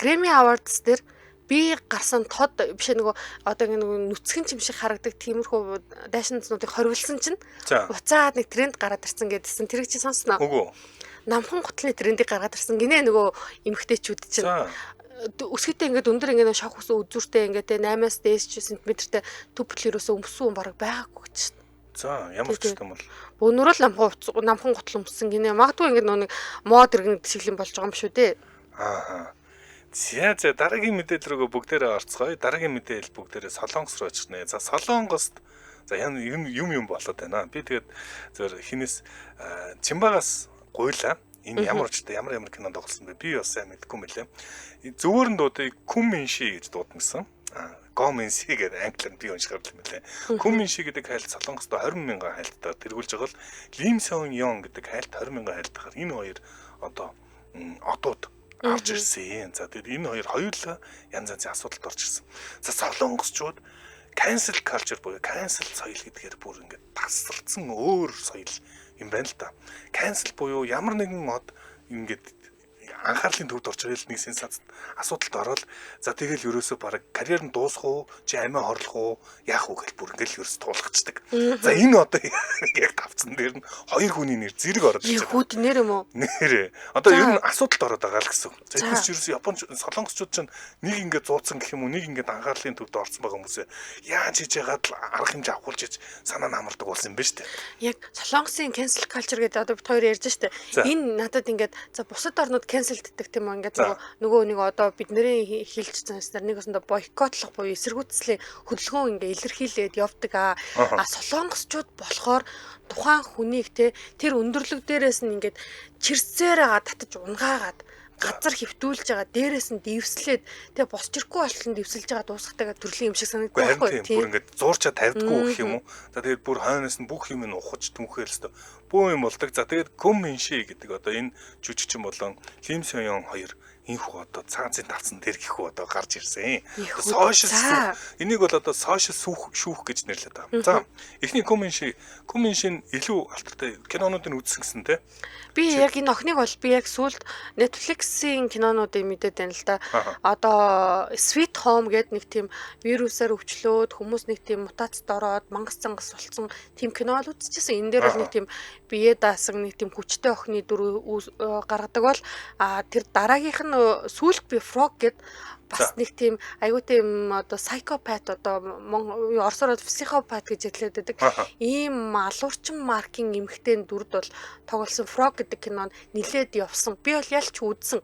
Grammy Awards дээр би гарсан тод биш нөгөө одоо нэг нүцгэн чим шиг харагдаг тиймэрхүү дайшинзнуудыг хорвилсан чинь уцаад нэг тренд гараад ирсэн гэдсэн тэр чи сонсноо. Үгүй. Намхан гутлын трендийг гаргаад ирсэн гинэ нөгөө эмгтээчүүд чинь өсгөтэй ингээд өндөр ингээд шавх усан үзүүртэй ингээд 8-аас дээш см-тэй төбөл ерөөсөө өмсөн баг байгаагүй гэж. За ямар ч юм бол өнөрөө л намхан гутал өмсөн гинэ. Магадгүй ингээд нэг мод иргэн шиглэн болж байгаа юм шүү дээ. Аа. За дараагийн мэдээлэл рүү бүгдээрээ орцгоё. Дараагийн мэдээлэл бүгдээрээ Солонгос руу очихнэ. За Солонгост за юм болоод байна. Би тэгээд зөв хинээс Чимбагаас гуйлаа. Энэ ямар ч ямар кинонд тоглосон бэ? Би бас сайн мэдэхгүй мэлээ. Зөвөр нь дуудыг Күминши гэж дуудсан. Гоменси гэдэг англиар би уншихаар л юм лээ. Күминши гэдэг хайлт Солонгост 20 мянган хайлтаар тэргүүлж байгаа бол Лим Сон Ён гэдэг хайлт 20 мянган хайлтаар энэ хоёр одоо одууд орж ирсэн. За тэгээд энэ хоёр хоёулаа янз янзын асуудалд орж ирсэн. За солонгосчууд cancel culture буюу cancel соёл гэдгээр бүр ингээд тасалдсан өөр соёл юм байна л да. Cancel буюу ямар нэгэн мод ингээд анхаарлын төвд орж ирэл нэг сенсацд асуудалд ороод за тэгэл ерөөсөө баг карьер нь дуусах уу, чи амиа хорлох уу, яах уу гэж бүр ингээл ерөөс туулгачдаг. За энэ одоо яг тавцсан дээр нь хоёр хүний нэр зэрэг ороод ирж байгаа. Хүүд нэр юм уу? Нэрээ. Одоо ер нь асуудалд ороод байгаа л гэсэн. За энэ ч ерөөсөө Япон солонгосчууд ч нэг ингээд зууцсан гэх юм уу, нэг ингээд анхаарлын төвд орсон байгаа хүмүүсээ яаж хийж яагаад л арга хэмжээ авахулж иж санаа намардаг болсон юм ба штэ. Яг солонгосын cancel culture гэдэг одоо бид хоёр ярьж штэ. Энэ надад ингээд за бусад орнууд cancelддаг тийм үү ингээд нөгөө нэг одоо бидний хэлж байгаа нэг өсөндө бойкотлох буюу эсэргүүцлийн хөдөлгөөн ингээ илэрхийлээд явдаг а солонгосчууд болохоор тухайн хүнийг те тэр өндөрлөг дээрээс нь ингээд чирцээрээ татаж унгаагаад газар хөвтүүлж байгаа дээрээс нь дивслээд тэгээ босчирхгүй болчихсон дивсэлж байгаа дуусахтайгаа төрлийн юм шиг санагддаг байхгүй тийм бүр ингээд зуурчаа тавьдаггүй гэх юм уу. За тэгээд бүр хойноос нь бүх юм нь ухаж түнхээр өстө бөө юм болдог. За тэгээд Коминши гэдэг одоо энэ жүжигчин болон Лим Сёён хоёр инхүү одоо цаазын тавцсан дээр гэхүү одоо гарч ирсэн. Сошиал энийг бол одоо сошиал шүүх гэж нэрлэдэг байгаа. За эхний Коминшин илүү алдартай кинонуудыг үзсэн гэсэн те. Би яг энэ охиныг бол би яг сүүлд Netflix-ийн кинонуудыг мэдээд байна л да. Одоо Sweet Home гэдэг нэг тийм вирусаар өвчлөөд хүмүүс нэг тийм мутацид ороод мангас цангас болсон тийм кино л үзчихсэн. Энэ дээр бол нэг тийм бие даасан нэг тийм хүчтэй охины дүр гаргадаг бол тэр дараагийнх нь сүүлд би Frog гэд бас нэг тийм айгуу тийм одоо psychopath одоо орсоор психопат гэж хэлээд байдаг. Ийм алуурчин маркийн эмэгтэй дүрд бол тоглосон Frog гэдэг кинонд нилээд явсан. Би бол ялч үзсэн.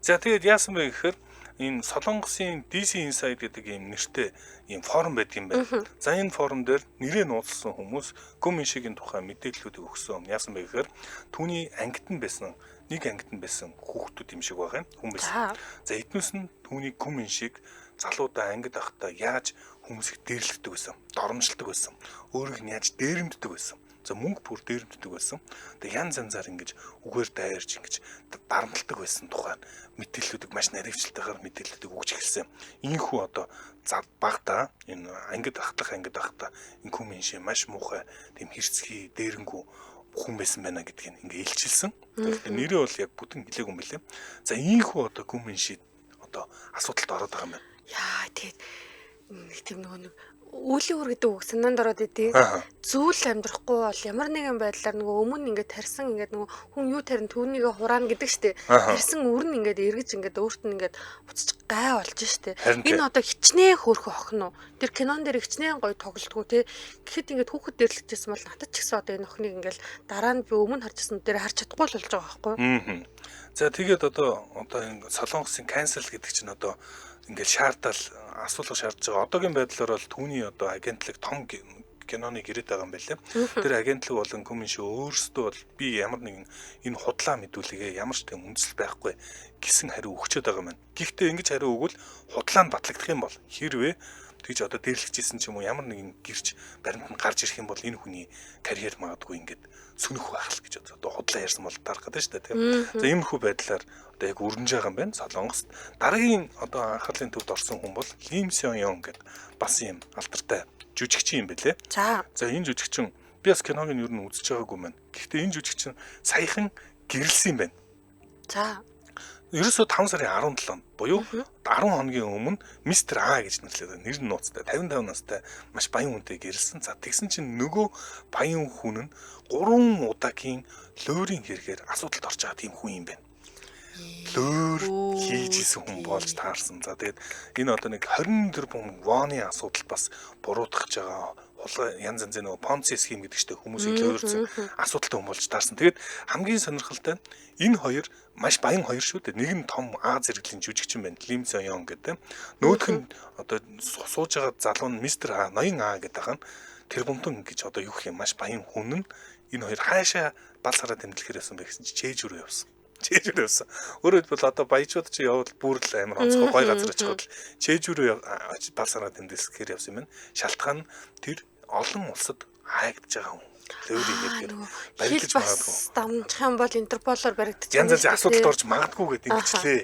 За тэгээд яасан бэ гэхээр энэ Солонгосын DC Inside гэдэг ийм нэртэй ийм форум байдаг юм байна. За энэ форум дээр нэрээ нууцсан хүмүүс Коминшигийн тухай мэдээллүүдийг өгсөн. Яасан бэ гэхээр түүний ангид нь байсан нэг ангид нь байсан хүүхдүүд юм шиг байгаа юм хүмүүс. За эднээс нь түүний Коминшиг залуудаа ангид ахта яаж хүмүүсийг дээрлэгдэг байсан, доромжилдог байсан, өөрийг нь яаж дээрэмддэг байсан. За мөнгө бүр дээрэмддэг байсан. Тэгээ янз янзаар ингэж үгээр дайрч ингэж дарамтлагдаг байсан тухай мэдээллүүдийг маш наривчлалтайгаар мэдээллүүдийг өгч эхэлсэн. Ийхүү одоо багтаа энэ ангид ахтах энэ Коминши маш муухай тийм хэрцгий дээрэнгүү хүн байсан байна гэдгийг ингээ илчилсэн. Тэгэхээр нэрээ бол яг бүтэн хэлээгүй юм билээ. За ийхүү одоо Коминши одоо асуудалд ороод байгаа юм байна. Яа тэгээд тийм нэг үлийн үр гэдэг үг санаанд ороод идэв. Зүйл амьдрахгүй бол ямар нэгэн байдлаар нөгөө өмнө ингээд тарьсан ингээд нөгөө хүн юу тарин түүнийг хураана гэдэг штеп. Тарьсан үр нь ингээд эргэж ингээд өөрт нь ингээд уцчих гай болж штеп. Энэ одоо хичнээн хөөрхөн охин уу. Тэр кинон дээр хичнээн гоё тоглолтгүй те. Гэхэд ингээд хүүхэд дэрлэгдсэн бол надад ч гэсэн одоо энэ охиныг ингээд дараа нь би өмнө харжсэн дээр харж чадахгүй л болж байгаа байхгүй. За тэгээд одоо энэ Солонгосын cancel гэдэг чинь одоо ингээд шаардал асуулга шаардж байгаа. Одоогийн байдлаар бол түүний одоо агентлаг том киноны гэрээд байгаа юм байлээ. Тэр агентлаг болон Коминши өөрсдөө бол би ямар нэгэн энэ худлаа мэдүүлэгээ ямар ч тийм үндэслэл байхгүй гэсэн хариу өгчөөд байгаа юм байна. Гэхдээ ингэж хариу өгвөл худлаа нь батлагдах юм бол хэрвээ тэгж одоо дээрлэгчсэн ч юм уу ямар нэгэн гэрч баримт нь гарч ирэх юм бол энэ хүний карьер магадгүй ингээд сүнөх байх л гэж одоо худлаа ярьсан бол дарах гэдэг шүү дээ тийм. За иймэрхүү байдлаар одоо яг өрнөж байгаа юм байна Солонгост. Дараагийн одоо анхаарлын төвд орсон хүн бол Лим Сёён гэдэг бас юм алдартай жүжигчин юм байлээ. За энэ жүжигчин би бас киног нь ер нь үзэж байгаагүй маань. Гэхдээ энэ жүжигчин саяхан гэрэлсэн юм байна. За ерөөсөө 5 сарын 17-нд буюу 10 хоногийн өмнө Мистер А гэж нэрлэдэг. Нэр нь нууцтай 55 настай маш баян хүнтэй гэрэлсэн. За тэгсэн чинь нөгөө баян хүн нь 3 удаагийн лөөрийн хэрэгээр асуудалд орж байгаа тийм хүн юм байна. Лөөр хийжсэн хүн болж таарсан. За тэгээд энэ одоо нэг 20 тэрбум воны асуудал бас буруутгах гэж байгаа. Янз янзын нөгөө Понци схем гэдэг чинь хүмүүсийг лөөрсөн асуудалтай хүн болж таарсан. Тэгээд хамгийн сонирхолтой энэ хоёр маш баян хоёр шүү дээ. Нэг нь том А зэрэглэлийн жүжигчин байна. Лим Сёён гэдэг. Нөгөөх нь одоо сууж байгаа залуу нь Мистер А, ноён А гэдэг байгаа нь тэр бомтон гэж одоо юу гэх юм маш баян хүн нь энэ хоёр хаашаа бал сараа тэмдэглэхээр явсан бэ гэсэн чи Чэжүрөө явсан. Чэжүрөө явсан. Өөрөөр хэлбэл одоо баячууд чи явал бүр л амар онцгой гой газар очиход Чэжүрөө бал сараа тэмдэглэхээр явсан юм. Шалтгаан нь тэр олон улсад хаагдж байгаа хүн. Леври гэдэг барилдаж магадгүй. Дамжих юм бол Интерполоор баригдчих. Янз янзын асуудалд орж магадгүй гэдэг ингэчлээ.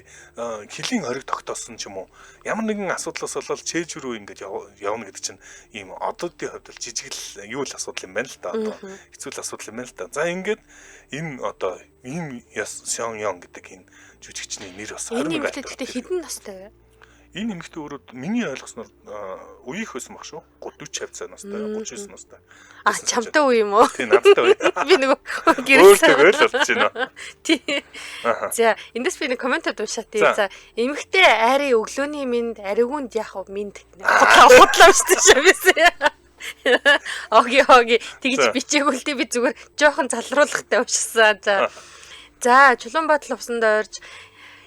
Хилийн хориг тогтоосон ч юм уу. Ямар нэгэн асуудлаас болол чээж рүү ингэж явна гэдэг чинь ийм одоодын хувьд л жижиг л юу л асуудал юм байна л да. Одоо хэцүү л асуудал юм байна л да. За ингээд энэ одоо ийм Сон Ён гэдэг энэ жүжигчний нэр бас 21 энэ эмэгтэй хэдэн настай вэ? Энэ эмэгтэй өөрөө миний ойлгосноор үеийнх байсан баг шүү. 40 50 настай, 39 настай. Чамтай үе юм уу? Тийм, надтай үе. Би нөгөө өөртөө л болж байна. Тий. За, эндээс би нэг комментод уншаа тий. За, эмэгтэй айрын өглөөний минь аригуунд яах вэ? Минь худлаа шүү дээ. Оги тэгж бичээгүй л тий би зүгээр жоохон залруулахтай уншсан. За, Чулуунбаатар усанд орж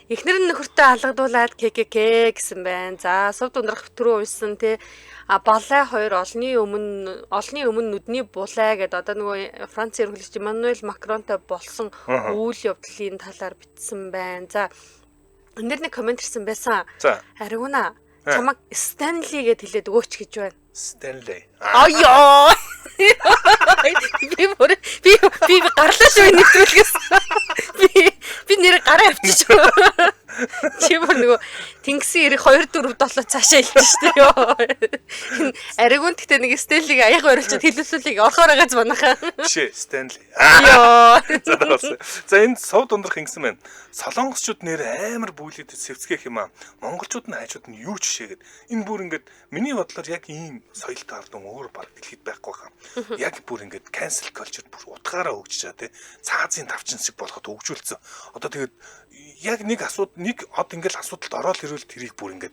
эхнэр нь нөхөртөө алгадуулаад ККК гэсэн байна. За, Сувд ундрах түрүү уншсан тий. Балай хоёр олны өмнө нүдний булай гэдэг одоо нөгөө Франц ерөнхийлөгч Эммануэль Макронтой болсон үйл явдлын талаар бичсэн байна. За, энэ нэг коммент ирсэн байсан. За. Аригуна чамаг Стэнли гэд хэлээд өгөөч гэж байна. Стэнли. Аяа. Би гарлаа шүү нэвтрүүлгээс. Би нэр гараа авчихсан. Чи бүр нөгөө тэнгисийн эрэг 2 4 7 цаашаа илж штэ ёо. Аригуун гэхдээ нэг Стэнлиг аяг ойрлцоод хэлүүлсүүлийг орохоор байгаа манайхаа. Жишээ Стэнли. Ёо. За энэ Сувд ундрах ингэсэн байна. Солонгосчууд нэр амар бүлэд сэвцгэх юм аа. Монголчууд нь хайчууд нь юу жишээгээд энэ бүр ингээд миний бодлоор яг ийм соёлтой ардун өөр баг дэлхийд байхгүй хаа. Яг бүр ингээд cancel culture бүр утгаараа хөгжиж байгаа тий. Цаазын давчин шиг болоход хөгжүүлсэн. Одоо тэгээд яг нэг од ингээл асуудалд ороод ирвэл тэрийг бүр ингээд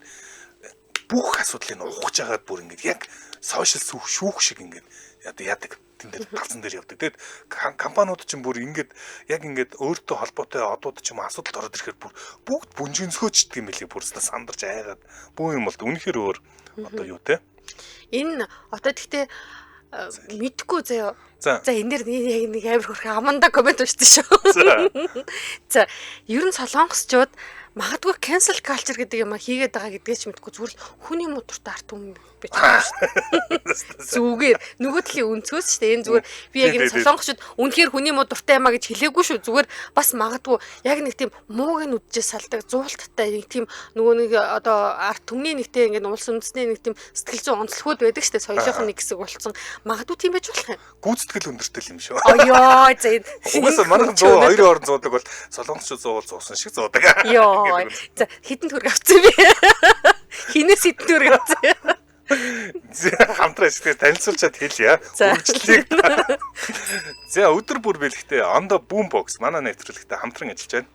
бүх асуудлыг ухаж агаад бүр ингээд яг сошиал шүүх шиг ингээд одоо яадаг тэндээ талцсан дээр явдаг. Тэгэд компаниуд ч бүр ингээд яг ингээд өөртөө холбоотой одууд ч юм асуудалд ороод ирэхээр бүр бүгд бүнжинсгөөчдөг юм билий бүрснээ сандарч айгаад бүү юм бол үнэхээр өөр одоо юу те. Энэ одоо тэгтээ мэдгүй заяа. За энэ дэр яг нэг амар хөрх аманда коммент өчтөн шүү. За ер нь солонгосчууд магадгүй cancel culture гэдэг юм хийгээд байгаа гэдгээ ч мэдгүй зүгээр л хүний модортой арт юм бич байгаа шүү. Зүгээр нөгөө талын өнцгөөс шүү дээ. Энэ зүгээр би яг энэ солонгосчууд үнэхээр хүний модортой юмаа гэж хэлээгүй шүү. Зүгээр бас магадгүй яг нэг тийм мууг нь үдчээс салдаг зуулттай нэг тийм нөгөө нэг одоо арт түмний нэгтэй ингээд улс үндэсний нэг тийм сэтгэл зүйн онцлогуд байдаг шүү дээ. Соёлынх нь нэг хэсэг болсон. Магадгүй тийм байж болох юм. Гүйцэтгэл өндөртэй юм шүү. Аяа за энэ. Угаасаа манайхан 2 орн зуудаг бол солонгосчууд зуусан шиг зуудаг. За хитэн төгрөг авцсан би. Хинээс хитэн төгрөг авцсан. Хамтран ихтэй танилцуулчаад хэлье. Үргэлжлэлийг. За өдөр бүр бэлэгтээ Ондо Boombox манай нэвтрүүлэгтээ хамтран ажиллаж байна.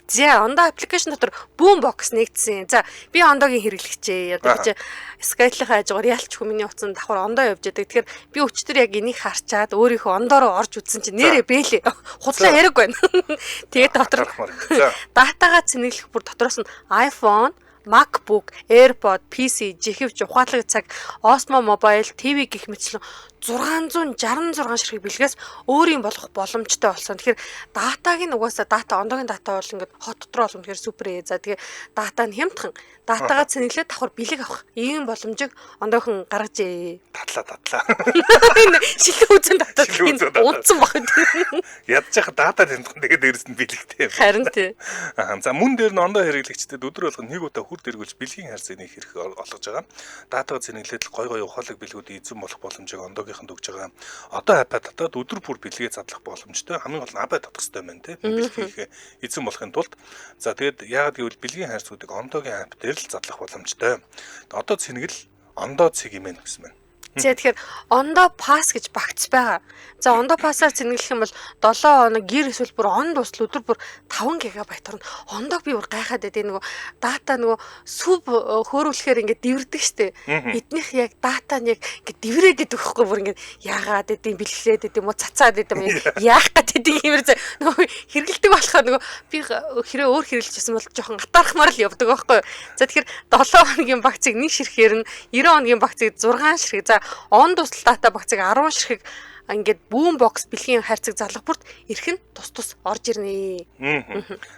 За Ондо аппликейшн дотор Boombox нэгдсэн. За би Ондогийн хэрэглэгчээ. Одоо чи Skype-ийн хажуугаар ялч хүмүүний утсан давхар Ондо явж байдаг. Тэгэхээр би өчтөр яг энийг харчаад өөрийнхөө Ондоо руу орж үзсэн чинь нэрээ бэлээ. Худлаа яриг байна. Тэгээд дотор датагаа цэнэглэх бүр дотроос нь iPhone, MacBook, AirPod, PC, жихвч, ухаалаг цаг, Osmo Mobile, TV гэх мэтлэн 666 ширхэг бэлгээс өөрийн болох боломжтой болсон. Тэгэхээр датаг нь угаасаа Ондогийн дата бол ингээд хот дотор бол үнэхээр супер ээ. За тэгээ дата нь хямдхан. Датагаа цэнэглээд давхар бэлэг авах ийм боломжийг Ондохон гаргаж ээ. Татлаа. Шилэн үзэн дата унтсан баг. Ядчих дата тэмдхэн тэгээд дээрс нь бэлэгтэй. Харин тий. За мөн дээр нь Ондо хэрэглэгчдэд өдөр болгон нэг удаа хүрд эргүүлж бэлгийн харьцааны хэрэг олгож байгаа. Датагаа цэнэглээд гой ухаалаг бэлгүүд эзэн болох боломжийг Ондогийнхэнд өгж байгаа. Одоо iPad татаад өдөр бүр бэлгээ задлах боломжтой. Хамгийн гол нь iPad татах хэрэгтэй байна тийм. Бэлгийг эзэн болохын тулд. За тэгээд яагаад гэвэл бэлгийн харьцуудыг Ондогийн app дээр л задлах боломжтой. Одоо цэнэгэл Ондо цэг юм байна гэсэн байна. За тэгэхээр Ондо пас гэж багц байгаа. За Ондо пасаар цэнэглэх юм бол 7 хоног гэр эсвэл бүр он дуусл өдөр бүр 5 ГБ орно. Ондог би бүр гайхаад байдаг нөгөө дата нөгөө сүв хөөрүүлэхээр ингээд дивэрдэг штэ. Эднийх яг дата нь яг ингээд диврээд идэх байхгүй бүр ингээд яагаад гэдэг бэлгэлээд гэдэг юм уу цацаад гэдэг юм яах гэдэг юмэр нөгөө хэргэлдэг болохоор нөгөө би хэрэг өөр хэрэглэжсэн бол жоохон гатаархмаар л явдаг байхгүй. За тэгэхээр 7 хоногийн багцыг нэг ширхээр нь 90 хоногийн багцыг 6 ширхэг. За он дуслал дата багцыг 10 ширхэг ингээд бүүн бокс бэлгийн хайрцаг залгаварт эрх нь тус орж ирнэ.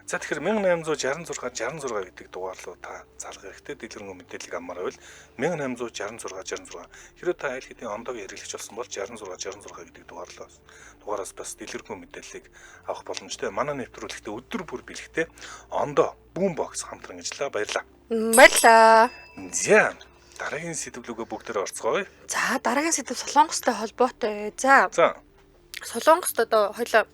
За тэгэхээр 1866 гэдэг дугаар руу та залгах хэрэгтэй дэлгэрэнгүй мэдээллийг амаар байвал 1866 хэрэв та аль хэдийн ондоог хэрэглэгч болсон бол 66 гэдэг дугаараас бас дэлгэрэнгүй мэдээллийг авах боломжтой. Манай нэвтрүүлэгтээ өдөр бүр бэлэгтэй ондоо бүүн бокс хамтран ажиллаа. Баярлалаа. Баярлалаа. За дараагийн сэдвлүүгээ бүгдээр орцгоё. За дараагийн сэдв Солонгостой холбоотой. За Солонгост одоо хоёлаа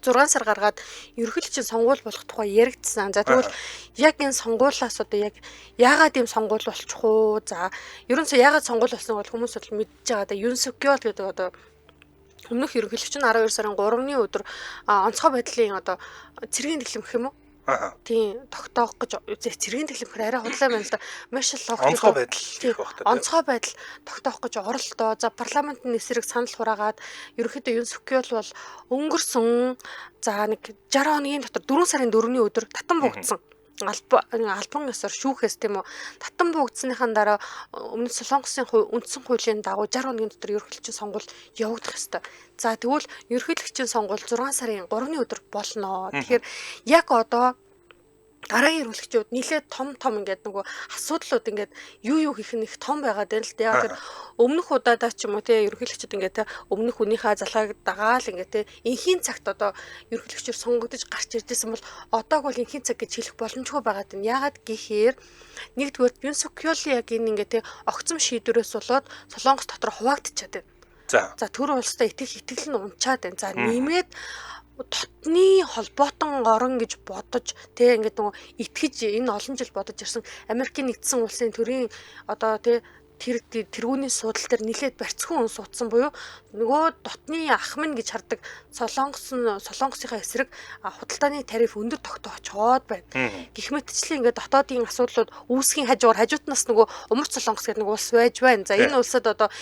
6 сар гаргаад ерөнхийлөгчийн сонгуул болох тухай яригдсан. За тэгвэл яг энэ сонгуулиас одоо яг яагаад ийм сонгуул болчих уу? За ерөнхийдөө яагаад сонгуул болсон бол хүмүүс бол мэдж байгаа да. Юн Сукёл гэдэг одоо өмнөх ерөнхийлөгч нь 12 сарын 3-ны өдөр онцгой байдлын одоо цэргийн дэглэм гэх юм уу? Тийм тогтоох гэж цэргийн дэглэмхээр арай худлаа байна л да. Маш л онцгой байдал гэх багтаа. Онцгой байдал тогтоох гэж оролдоо. За парламентын эсрэг санал хураагаад ерөнхийдөө Юн Сукёл бол өнгөрсөн за нэг 60 хоногийн дотор 4 сарын 4-ний өдөр татан буугдсан. Албан ёсоор шүүхээс тийм үү татан буугдсныхаа дараа өмнө Солонгосын үндсэн хуулийн дагуу 60 хоногийн дотор ерөнхийлөгчийн сонгуул явагдах ёстой. За тэгвэл ерөнхийлөгчийн сонгуул 6 сарын 3-ны өдөр болно. Тэгэхээр яг одоо дараагийн ерөнхийлөгчүүд нэлээд том ингээд нөгөө асуудлууд ингээд юу хийх нь их том байгаад байна л да. Яг тэр өмнөх удаадаа ч юм уу те ерөнхийлөгчүүд ингээд өмнөх үнийхээ залгааг дагаал ингээд те энхийн цагт одоо ерөнхийлөгчөөр сонгогдож гарч ирдээсэн бол одоог бол энхийн цаг гэж хэлэх боломжгүй байгаад байна. Яагаад гэхээр нэгдүгээр Юн Сукёлийн яг энэ ингээд те огцом шийдвэрээс болоод Солонгос дотор хуваагдчихад байна. За төр улстай итгэл нь унчаад байна. За нэмээд дотны холбоотон орон гэж бодож тэг ингээд нөгөө итгэж энэ олон жил бодож ирсэн Америкийн нэгдсэн улсын төрийн одоо тэг тэргүүний суудал дээр нэлээд барьцхан хүн суудсан буюу нөгөө дотны ах минь гэж хардаг солонгосынхаа эсрэг худалдааны тариф өндөр тогтоочоод байна. Гэх мэтчлэн ингээд дотоодын асуудлууд үүсгийн хажуутнаас нөгөө Умарч Солонгос гэдэг нэг улс байж байна. За энэ улсад одоо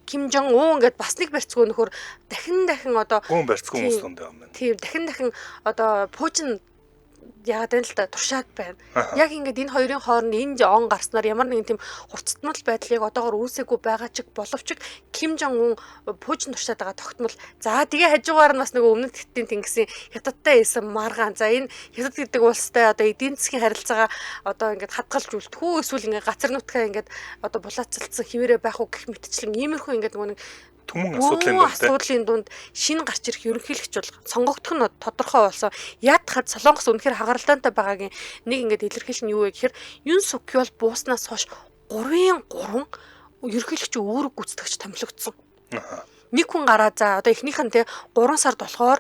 Ким Жон Ун ингээд бас нэг барьцгүй нөхөр дахин одоо гүн барьцгүй хүмүүс дунд юм байна. Тийм дахин одоо Путин яагаад энэ л да туршаад байна. Яг ингээд энэ хоёрын хооронд энэ он гарснаар ямар нэгэн тийм хурцтмал байдлыг одоогоор үүсээгүй байгаа ч боловч Ким Жон Ун Путин туршаад байгаа тогтмол. За тэгээ хажуугаар нь бас нэг өмнөд Хятадын тэнгисийн Хятадтай исэн маргаан. За энэ Хятад гэдэг улстай одоо эдийн засгийн харилцаагаа одоо ингээд хадгалж үлдэх үү эсвэл ингээд газар нутгаа ингээд одоо булаацалцсан хിവэрэ байх уу гэх мэтчлэн иймэрхүү ингээд нөгөө нэг түмэн асуудлын дунд шинэ гарч ирэх ерөнхийлөгч бол сонгогдох нь тодорхой болсон. Яадахад Солонгос үнэхээр хагаралтай байгаагийн нэг ингээд илэрхийлэл нь юу вэ гэхээр Юн Сукёл бууснаас хойш 3 ерөнхийлөгч өөрөг гүйцэтгэгч томилогдсон. Нэг хүн гараа за одоо эхнийх нь те 3 сард болохоор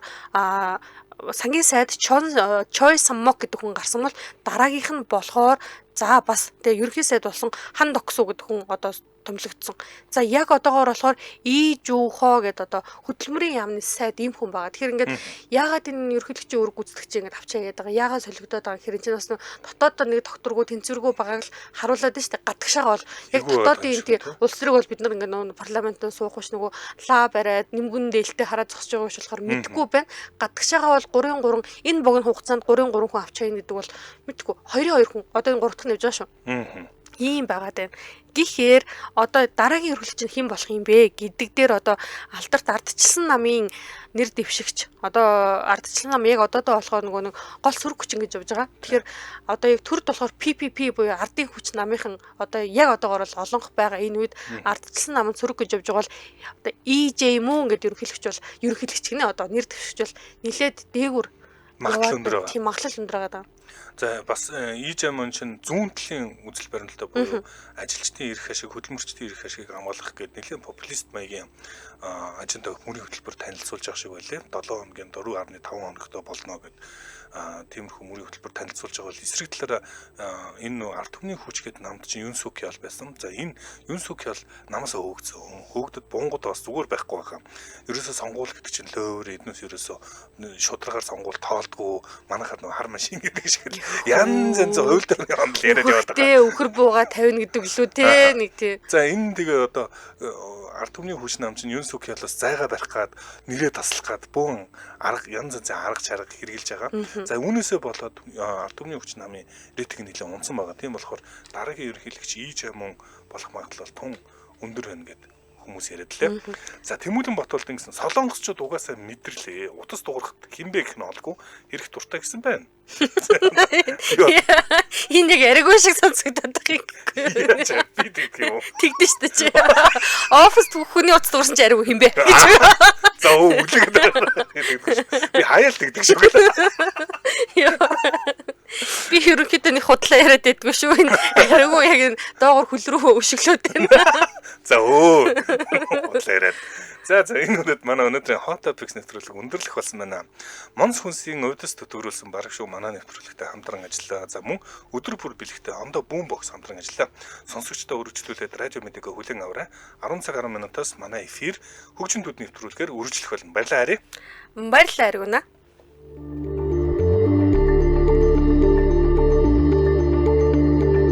сангийн сайд Чой Саммок гэдэг хүн гарсан бол дараагийнх нь болохоор за бас тэгээ ерөнхий сайд болсон Хан Доксу гэдэг хүн одоо томилогдсон. За яг одоогоор болохоор Жүүхоо гэдэг одоо хөдөлмөрийн яамны сайд ийм хүн байгаа. Тэгэхээр ингээд яагаад энэ ерөнхийлөгчийн үүрэг гүйцэтгэгч ингээд авчаа яадаг байгаа. Яагаад солигдоод байгаа гэхээр энэ бас дотооддоо нэг докторгүй тэнцвэргүй байгааг л харуулад нь шүү дээ. Гадагшаага бол яг дотоодын тийм улс төрийг бол бид нар ингээд нөгөө парламентод суух биш нөгөө лаа бариад нэмгэн дээлтэй хараад зогсож байгаа биш болохоор мэдэхгүй байна. Гадагшаага бол 3 энэ богино хугацаанд 3 хүн авчаа ийн гэдэг бол мэдэхгүй. 2 хүн одоо энэ 3 дахь нь явж байгаа шүү. Ийм байгаад байна. Гэхдээ одоо дараагийн ерөнхийлөгч нь хэн болох юм бэ гэдэг дээр одоо алдарт ардчилсан намын нэр дэвшигч одоо ардчилсан нам яг одоодоо болохоор нөгөө нэг гол сөрөг хүчин гэж явж байгаа. Тэгэхээр одоо яг төрд болохоор PPP буюу ардын хүч намынхан одоо яг одоогоор бол олонх байгаа энэ үед ардчилсан намын сөрөг гэж явж байгаа бол одоо EJ Moon гэдэг ерөнхийлөгч гинэ одоо нэр дэвшигч бол нилээд дээгүр магадлал өндөр байгаа. Тийм магадлал өндөр байгаа. За бас EJ-Moon чинь зүүн талын үзэл баримталтай буюу ажилчдын эрх ашиг, хөдөлмөрчдийн эрх ашиг хамгаалах гэдэг нэлээд популист маягийн ажендаг мөрийн хөтөлбөр танилцуулж байгаа шиг байлээ. 7 хоногийн 4.5 хоногтой болно гэдэг тиймэрхүү мөрийн хөтөлбөр танилцуулж байгаа бол эсрэг талаараа энэ ард түмний хүч гэдэг намд чинь Юн Сукёл байсан. За энэ Юн Сукёл намаас хөөгдсөн. Хөөгдөд бунгууд бас зүгээр байхгүй байгаа. Ерөөсөө сонгуул гэдэг чинь лөөвөр эднээс ерөөсөө шударгаар сонгуул тоолдгоо манайхад нэг хар машин гэдэг шиг янз уйлдэр хандл яриад яваад байгаа. Тэ өхөр бууга 50 гэдэг лүү те нэг тий. За энэ тэгээ одоо ард түмний хүч нам чинь Юн Сукёлоос зайгаа барих гад нэрээ таслах гад бөөн янз арга чарга хэрглэж байгаа. За үүнээсээ болоод ард түмний хүч намын рейтинг нэлээд унсан байгаа. Тийм болохоор дараагийн ерөнхийлөгч EJ-Moon болох магадлал тун өндөр байна гэдэг хүмүүс яриад лээ. За Тэмүүлэн Батболдын гэсэн солонгосчууд угаасаа мэдэрлээ. Утас дуурахт хинбэ гэх нь олгүй хэрэг дуртай гэсэн байна. Энэ яг яриаггүй шиг сонсогдоод байгаа юм. Би тэг юм. Тэгдэж штэ чи. Офис түүхний утас дуурсан чи яриаггүй хинбэ гэж. За үлээгээд би хаяал тэгдэг шүү. Би ерөнхийдөө нэг худлаа яриад байдгүй шүү. Яриаггүй яг доогор хөл рүү өшөглөөд байна. За худлаа яриад. За энэ үдэд манай өнөөдрийн Hot Topics нэвтрүүлэг өндөрлөх болсон байна. Монс хүнсийн удас төтгөрүүлсэн бараг шүү манай нэвтрүүлэгтэй хамтран ажиллаа. За мөн өдөр бүр бэлэгтэй ондоо Boombox хамтран ажиллаа. Сонсогчдоо өргөжлүүлээд радио мэдээгээ хүлээн аваарай. 10 цаг 10 минутаас манай эфир хөгжим төд нэвтрүүлгээр үргэлжлэх болно. Баярлалаа Ари. Баярлалаа Аригуна.